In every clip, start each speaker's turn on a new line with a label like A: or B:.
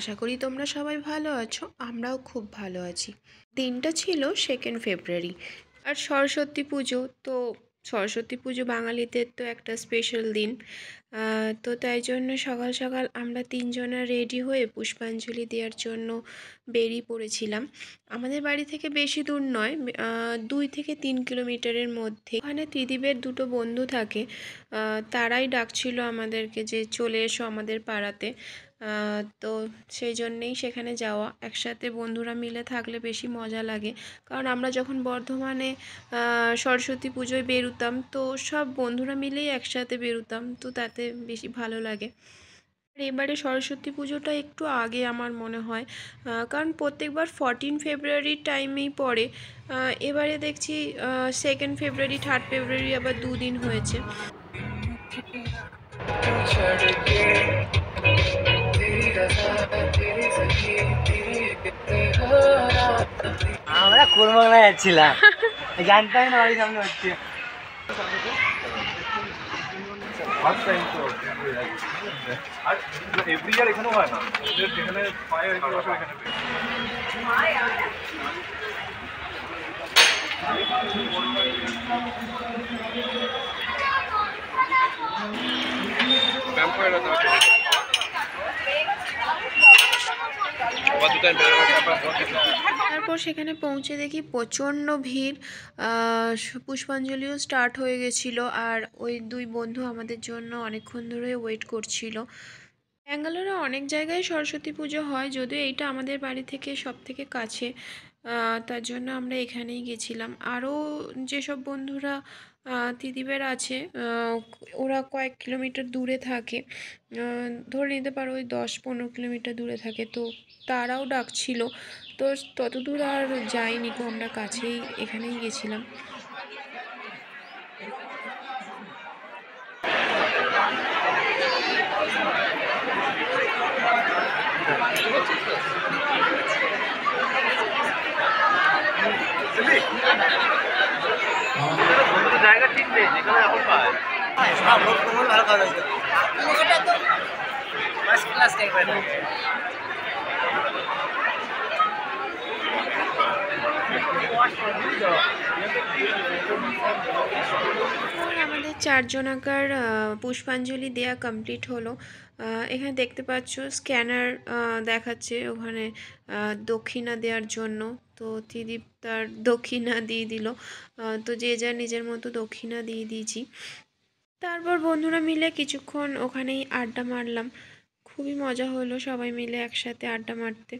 A: আশা করি তোমরা সবাই ভালো আছো। আমরাও খুব ভালো আছি। দিনটা ছিল 2 ফেব্রুয়ারি, আর সরস্বতী পুজো। তো সরস্বতী পুজো বাঙালিদের তো একটা স্পেশাল দিন। তো তাই জন্য সকাল সকাল আমরা তিনজনা রেডি হয়ে পুষ্পাঞ্জলি দেওয়ার জন্য বেরিয়ে পড়েছিলাম। আমাদের বাড়ি থেকে বেশি দূর নয়, 2 থেকে 3 কিলোমিটারের মধ্যে। ওখানে ত্রিদীপের দুটো বন্ধু থাকে, তারাই ডাকছিল আমাদেরকে যে চলে এসো আমাদের পাড়াতে। তো সেই জন্যেই সেখানে যাওয়া। একসাথে বন্ধুরা মিলে থাকলে বেশি মজা লাগে, কারণ আমরা যখন বর্ধমানে সরস্বতী পুজোয় বেরোতাম তো সব বন্ধুরা মিলেই একসাথে বেরোতাম, তো তাতে বেশি ভালো লাগে। আর এবারে সরস্বতী পুজোটা একটু আগে আমার মনে হয়, কারণ প্রত্যেকবার 14 ফেব্রুয়ারির টাইমেই পড়ে। এবারে দেখছি 2 ফেব্রুয়ারি 3 ফেব্রুয়ারি আবার দুদিন হয়েছে।
B: আমরা কোরবাংলা যাচ্ছিলাম, জানতাম না বাড়ির সামনে হচ্ছে।
C: আর এভরি ইয়ার এখানেও হয় না, যেখানে পায় আর কি বছর এখানে
A: তারপর সেখানে পৌঁছে দেখি প্রচণ্ড ভিড়। পুষ্পাঞ্জলিও স্টার্ট হয়ে গেছিলো, আর ওই দুই বন্ধু আমাদের জন্য অনেকক্ষণ ধরে ওয়েট করছিল। ব্যাঙ্গালোরে অনেক জায়গায় সরস্বতী পুজো হয়, যদিও এইটা আমাদের বাড়ি থেকে সব থেকে কাছে, তার জন্য আমরা এখানেই গেছিলাম। আরও যেসব বন্ধুরা ত্রিদীপের আছে, ওরা কয়েক কিলোমিটার দূরে থাকে, ধরে নিতে পারো ওই 10-15 কিলোমিটার দূরে থাকে, তো তারাও ডাকছিল। তো তত দূর আর যাইনি গো, আমরা কাছেই এখানেই গেছিলাম।
C: জায়গা ঠিক নেই যেখানে এখন পায়।
B: সব লোক তোমার ভালো কাজ হয়েছে, এটা তো ফার্স্ট ক্লাস টাইপের।
A: আমাদের 4 জনাকার পুষ্পাঞ্জলি দেয়া কমপ্লিট হলো। এখানে দেখতে পাচ্ছ স্ক্যানার দেখাচ্ছে ওখানে দক্ষিণা দেওয়ার জন্য। তো ত্রিদীপ তার দক্ষিণা দিয়ে দিল। তো যে যার নিজের মতো দক্ষিণা দিয়ে দিয়েছি। তারপর বন্ধুরা মিলে কিছুক্ষণ ওখানেই আড্ডা মারলাম। খুবই মজা হলো সবাই মিলে একসাথে আড্ডা মারতে।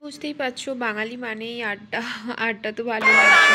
A: বুঝতেই পারছো বাঙালি মানেই আড্ডা, আড্ডা তো ভালো লাগছে।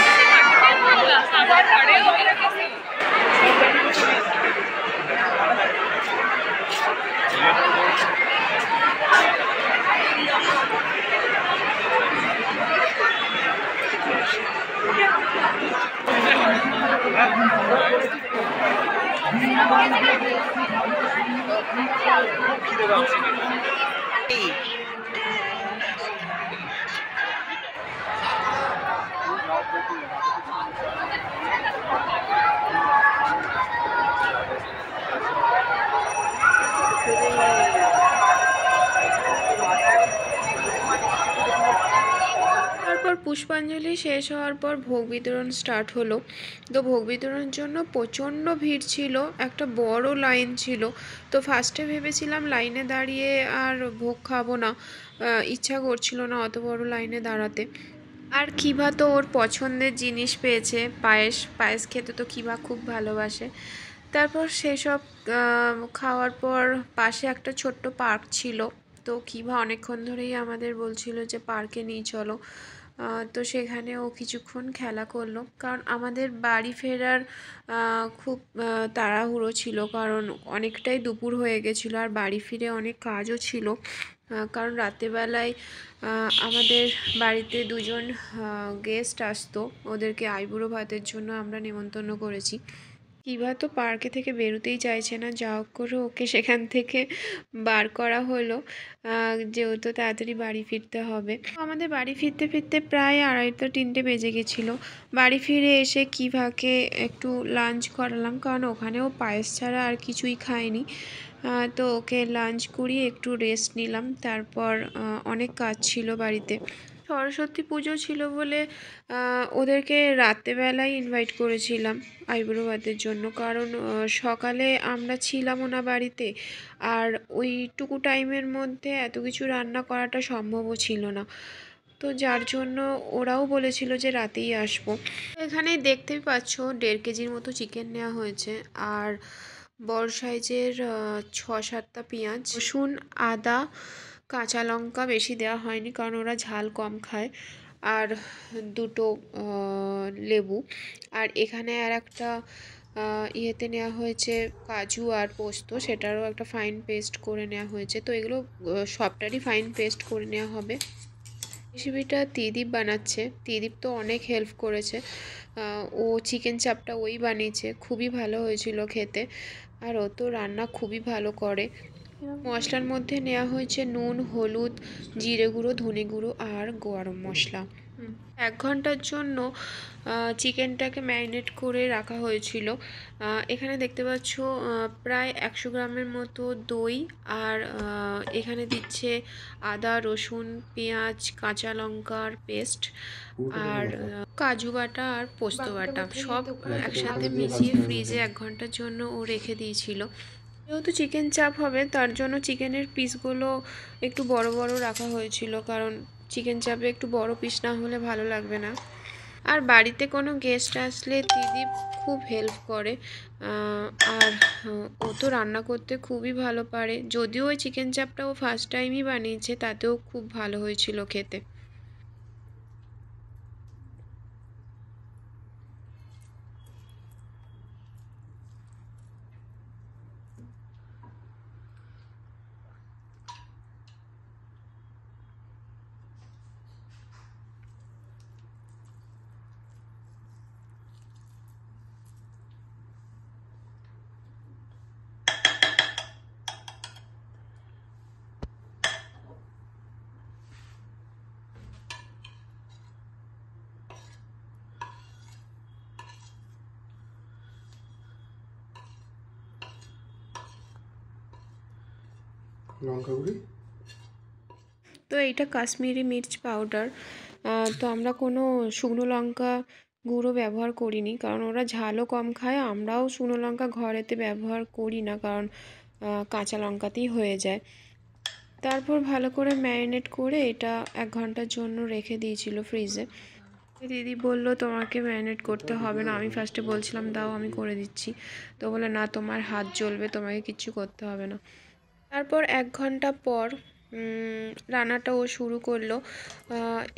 A: তারপর পুষ্পাঞ্জলি শেষ হওয়ার পর ভোগ বিতরণ স্টার্ট হলো। তো ভোগ বিতরণের জন্য প্রচণ্ড ভিড় ছিল, একটা বড় লাইন ছিল। তো ফার্স্টে ভেবেছিলাম লাইনে দাঁড়িয়ে আর ভোগ খাবো না, ইচ্ছা করছিল না অত বড় লাইনে দাঁড়াতে। আর কিভা তো ওর পছন্দের জিনিস পেয়েছে, পায়েস। পায়েস খেতে তো কিভা খুব ভালোবাসে। তারপর সেসব খাওয়ার পর পাশে একটা ছোট্ট পার্ক ছিল। তো কিভা অনেকক্ষণ ধরেই আমাদের বলছিল যে পার্কে নিয়ে চলো। তো সেখানে ও কিছুক্ষণ খেলা করলো, কারণ আমাদের বাড়ি ফেরার খুব তাড়াহুড়ো ছিল, কারণ অনেকটাই দুপুর হয়ে গেছিলো, আর বাড়ি ফিরে অনেক কাজও ছিল। কারণ রাত্রেবেলায় আমাদের বাড়িতে দুজন গেস্ট আসতো, ওদেরকে আইবুড়ো ভাতের জন্য আমরা নেমন্তন্ন করেছি। কিভা তো পার্কে থেকে বেরোতেই চাইছে না, যা হোক করে ওকে সেখান থেকে বার করা হলো, যেহেতু তাড়াতাড়ি বাড়ি ফিরতে হবে। আমাদের বাড়ি ফিরতে ফিরতে প্রায় 2:30-3টে বেজে গেছিলো। বাড়ি ফিরে এসে কিভাকে একটু লাঞ্চ করালাম, কারণ ওখানেও পায়েস ছাড়া আর কিছুই খায়নি। তো ওকে লাঞ্চ করিয়ে একটু রেস্ট নিলাম। তারপর অনেক কাজ ছিল বাড়িতে। সরস্বতী পুজো ছিল বলে ওদেরকে রাত্রেবেলায় ইনভাইট করেছিলাম আইবুড়ো ভাতের জন্য, কারণ সকালে আমরা ছিলামও না বাড়িতে, আর ওইটুকু টাইমের মধ্যে এত কিছু রান্না করাটা সম্ভবও ছিল না। তো যার জন্য ওরাও বলেছিল যে রাতেই আসবো। এখানে দেখতেই পাচ্ছ 1.5 কেজির মতো চিকেন নেওয়া হয়েছে, আর বড় সাইজের 6-7টা পেঁয়াজ, রসুন, আদা, কাঁচা লঙ্কা বেশি দেওয়া হয়নি কারণ ওরা ঝাল কম খায়, আর 2টো লেবু। আর এখানে আর একটা ইয়েতে নেওয়া হয়েছে কাজু আর পোস্ত, সেটারও একটা ফাইন পেস্ট করে নেওয়া হয়েছে। তো এগুলো সবটারই ফাইন পেস্ট করে নেওয়া হবে। রেসিপিটা ত্রিদীপ বানাচ্ছে। ত্রিদীপ তো অনেক হেল্প করেছে। ও চিকেন চাপটা ওই বানিয়েছে, খুবই ভালো হয়েছিল খেতে, আর ও তো রান্না খুবই ভালো করে। মশলার মধ্যে নেওয়া হয়েছে নুন, হলুদ, জিরে গুঁড়ো, ধনে গুঁড়ো আর গরম মশলা। 1 ঘন্টার জন্য চিকেনটাকে ম্যারিনেট করে রাখা হয়েছিল। এখানে দেখতে পাচ্ছ প্রায় 100 গ্রামের মতো দই, আর এখানে দিচ্ছে আদা, রসুন, পেঁয়াজ, কাঁচা লঙ্কার পেস্ট, আর কাজু বাটা আর পোস্ত বাটা, সব একসাথে মিশিয়ে ফ্রিজে 1 ঘন্টার জন্য ও রেখে দিয়েছিল। যেহেতু চিকেন চাপ হবে তার জন্য চিকেনের পিসগুলো একটু বড় বড় রাখা হয়েছিল, কারণ চিকেন চাপে একটু বড় পিস না হলে ভালো লাগবে না। আর বাড়িতে কোনো গেস্ট আসলে ত্রিদীপ খুব হেল্প করে, আর ও তো রান্না করতে খুবই ভালো পারে। যদিও ওই চিকেন চাপটা ও ফার্স্ট টাইমই বানিয়েছে, তাতেও খুব ভালো হয়েছিল খেতে।
D: লঙ্কা গুঁড়ি,
A: তো এইটা কাশ্মীরি মির্চ পাউডার। তো আমরা কোনো শুকনো লঙ্কা গুঁড়ো ব্যবহার করিনি, কারণ ওরা ঝালও কম খায়। আমরাও শুকনো লঙ্কা ঘরেতে ব্যবহার করি না, কারণ কাঁচা লঙ্কাতেই হয়ে যায়। তারপর ভালো করে ম্যারিনেট করে এটা 1 ঘন্টার জন্য রেখে দিয়েছিল ফ্রিজে। দিদি বলল তোমাকে ম্যারিনেট করতে হবে না। আমি ফার্স্টে বলছিলাম দাও আমি করে দিচ্ছি, তো বলে না তোমার হাত জ্বলবে, তোমাকে কিচ্ছু করতে হবে না। তারপর 1 ঘন্টা পর রান্নাটা ও শুরু করলো।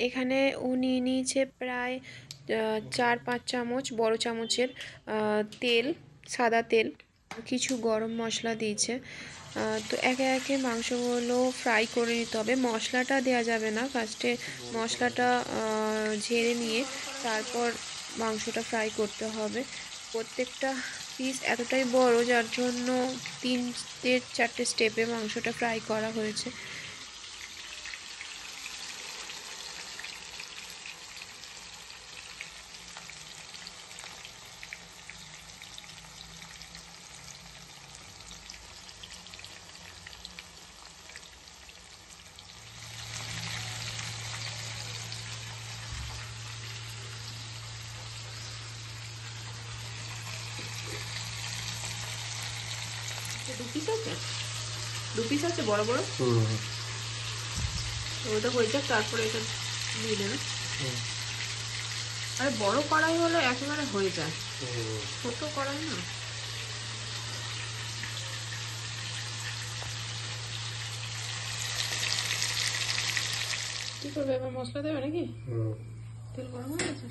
A: এখানে ও নিয়ে নিয়েছে প্রায় 4-5 চামচ বড় চামচের তেল, সাদা তেল, কিছু গরম মশলা দিয়েছে। তো একে একে মাংসগুলো ফ্রাই করে নিতে হবে। মশলাটা দেওয়া যাবে না, ফার্স্টে মশলাটা ঝেড়ে নিয়ে তারপর মাংসটা ফ্রাই করতে হবে। প্রত্যেকটা পিস এতটাই বড় যার জন্য 3-4টে স্টেপে মাংসটা ফ্রাই করা হয়েছে। দু পিস আছে বড় বড়, ওটা হয়ে যাক তারপরে এটা দিয়ে দেবে। আরে বড় কড়াই হলে একেবারে হয়ে যায়, ছোট কড়াই না। কি করবে এবার, মশলা দেবে নাকি? তেল গরম হয়ে গেছে,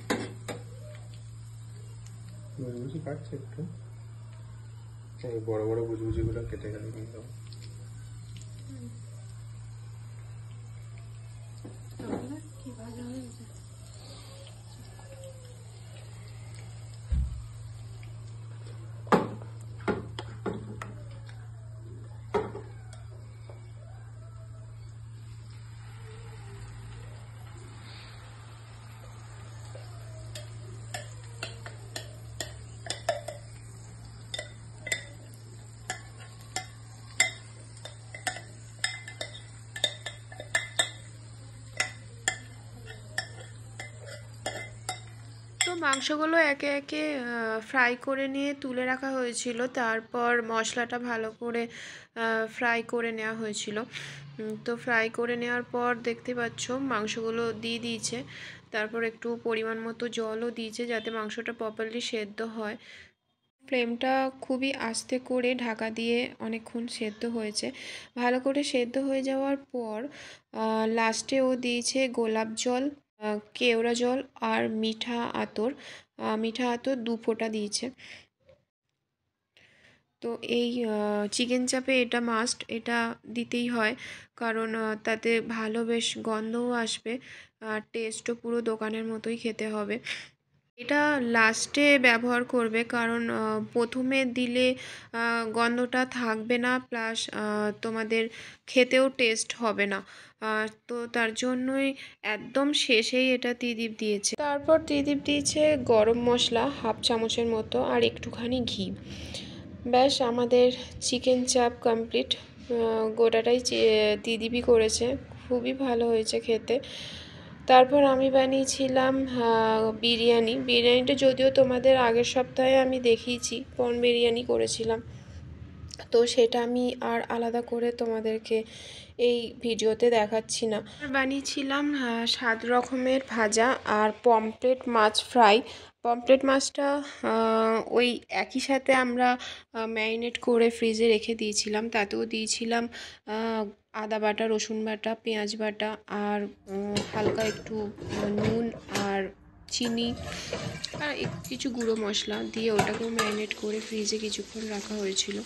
D: বুঝি কাটছে একটু, বড় বড় বুঝগুলো কেটে গেলে কিন্তু
A: কি ভাজা হয়ে গেছে। মাংসগুলো একে একে ফ্রাই করে নিয়ে তুলে রাখা হয়েছিল, তারপর মশলাটা ভালো করে ফ্রাই করে নেওয়া হয়েছিল। তো ফ্রাই করে নেওয়ার পর দেখতে পাচ্ছ মাংসগুলো দিয়ে দিয়েছে, তারপর একটু পরিমাণ মতো জলও দিয়েছে যাতে মাংসটা প্রপারলি সেদ্ধ হয়। ফ্লেমটা খুবই আস্তে করে ঢাকা দিয়ে অনেকক্ষণ সেদ্ধ হয়েছে। ভালো করে সেদ্ধ হয়ে যাওয়ার পর লাস্টে ও দিয়েছে গোলাপ জল, কেওড়া জল আর মিঠা আতর। মিঠা আতর 2 ফোঁটা দিয়েছে। তো এই চিকেন চাপে এটা মাস্ট, এটা দিতেই হয়, কারণ তাতে ভালো বেশ গন্ধও আসবে আর টেস্টও পুরো দোকানের মতোই খেতে হবে। এটা লাস্টে ব্যবহার করবে, কারণ প্রথমে দিলে গন্ধটা থাকবে না, প্লাস তোমাদের খেতেও টেস্ট হবে না। তো তার জন্যই একদম শেষেই এটা ত্রিদীপ দিয়েছে। তারপর ত্রিদীপ দিয়েছে গরম মশলা 1/2 চামচের মতো আর একটুখানি ঘি। ব্যাস আমাদের চিকেন চাপ কমপ্লিট। গোটাটাই ত্রিদীপই করেছে, খুবই ভালো হয়েছে খেতে। তারপর আমি বানিয়েছিলাম বিরিয়ানিটা যদিও তোমাদের আগের সপ্তাহে আমি দেখিয়েছি, প্রন বিরিয়ানি করেছিলাম, তো সেটা আমি আর আলাদা করে তোমাদেরকে এই ভিডিওতে দেখাচ্ছি না। বানিয়েছিলাম 7 রকমের ভাজা আর পমফ্রেট মাছ ফ্রাই। পমফ্রেট মাছটা ওই একই সাথে আমরা ম্যারিনেট করে ফ্রিজে রেখে দিয়েছিলাম, তাতেও দিয়েছিলাম আদা বাটা, রসুন বাটা, পেঁয়াজ বাটা আর হালকা একটু নুন আর চিনি আর কিছু গুঁড়ো মশলা দিয়ে ওটাকেও ম্যারিনেট করে ফ্রিজে কিছুক্ষণ রাখা হয়েছিল।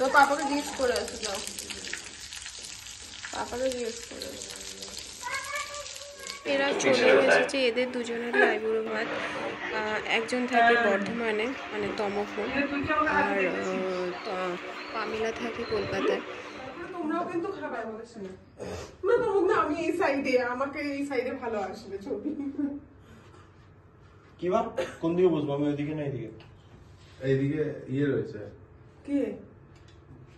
E: তো পাপাকে জিজ্ঞেস করে আসো, যাও পাপাকে জিজ্ঞেস করে আসো।
A: এরা চলে এসেছে, এদের দুজনেরই আইবুড়ো ভাত। একজন থাকে বর্ধমানে মানে তমফুন, আর পামিলা থাকে কলকাতায়।
E: তোমরাও কিন্তু খাবে আমাদের সঙ্গে না, তখন না আমি এই সাইডে, আমাকে এই সাইডে ভালো আসবে ছবি।
F: কি বা কোন দিকে বসবো? আমি ওইদিকে না এইদিকে?
D: এইদিকে ইয়ে রয়েছে।
E: কে?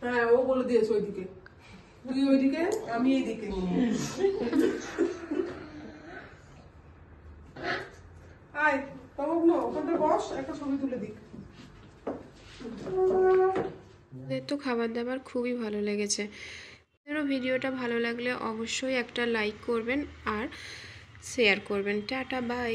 E: হ্যাঁ ও বলে দিয়েছে ওইদিকে, তুই ওইদিকে আমি এইদিকে। আয় তমক না ওখানটা বস, একটা ছবি তুলে দিক।
A: ওদের তো খাবার দাবার খুবই ভালো লেগেছে। ভিডিওটা ভালো লাগলে অবশ্যই একটা লাইক করবেন আর শেয়ার করবেন। Tata, by.